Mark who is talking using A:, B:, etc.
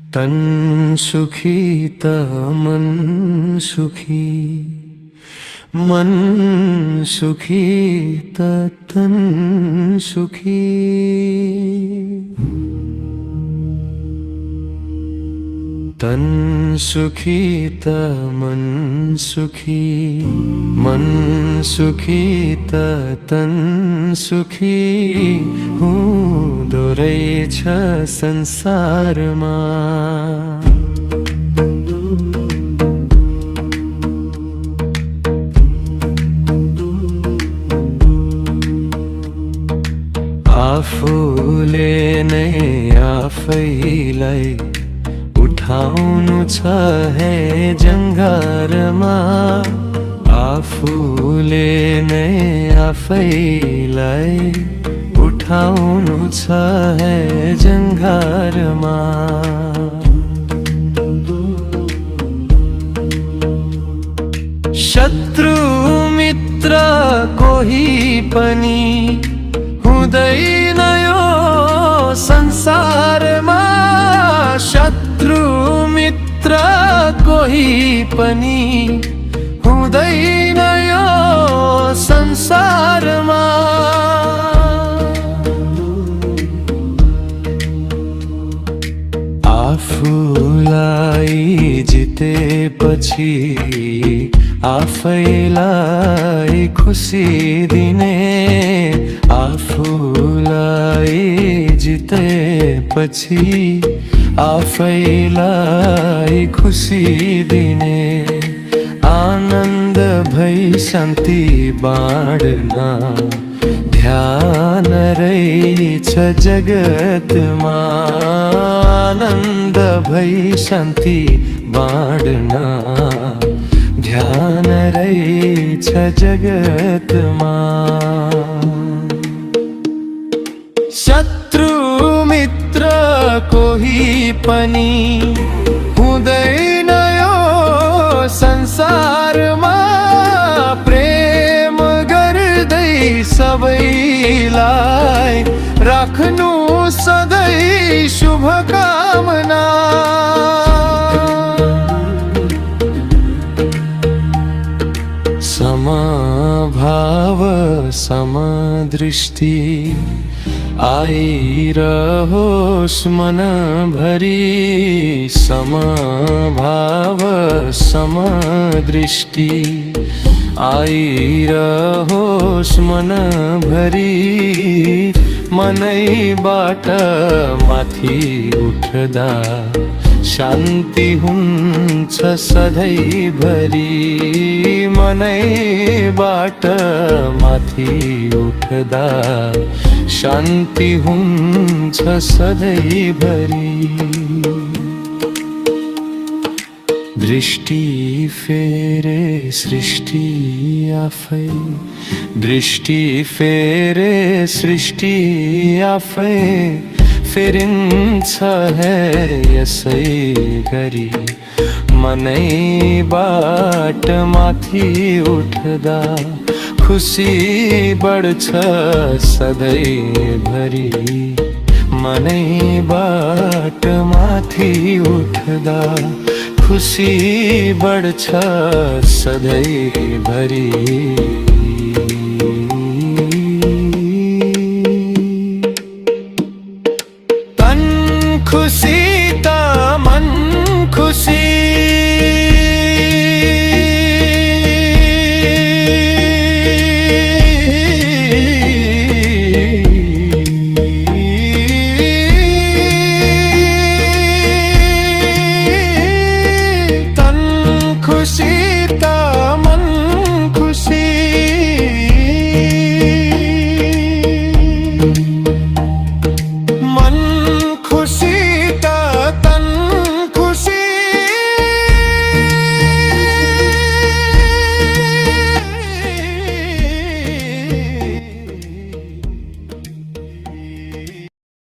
A: तन सुखी त मन सुखी, मन सुखी त तन सुखी। तन सुखी त मन सुखी, मन सुखी त तन सुखी। हुँदो रहेछ संसारमा, आफूले नै आफैलाई उठाउनु छ है जङ्घारमा। आफूले नै आफैलाई उठाउनु छ है जङ्घारमा। शत्रु मित्र कोही पनि हुँदैन यो संसारमा। शत्रु मित्र कोही पनि हुँदैन यो संसारमा। आफूलाई जितेपछि आफैलाई खुसी दिने। आफूलाई जितेपछि आफैलाई खुसी दिने। आनन्द भई शान्ति बाँड्न ध्यान रहेछ जगतमा। आनन्द भई शान्ति बाँड्न ध्यान रहेछ जगतमा। शत्रु मित्र कोही पनि हुँदैन यो संसारमा। प्रेम गर्दै सबैलाई राख्नु सधैँ शुभकामना। समभाव समदृष्टि आइरहोस् मनभरि। समभाव समदृष्टि आइरहोस् मनभरि। मनैबाट माथि उठ्दा शान्ति हुन्छ सधैँभरि। मनैबाट माथि उठ्दा शान्ति हुन्छ सधैँभरि। दृष्टि फेरे सृष्टि आफै, दृष्टि फेरे सृष्टि आफै फेरिन्छ है यसै गरी। मनैबाट माथि उठ्दा खुसी बढ्छ सधैँभरि। मनैबाट माथि उठ्दा खुसी बढ्छ सधैँभरि। खुसी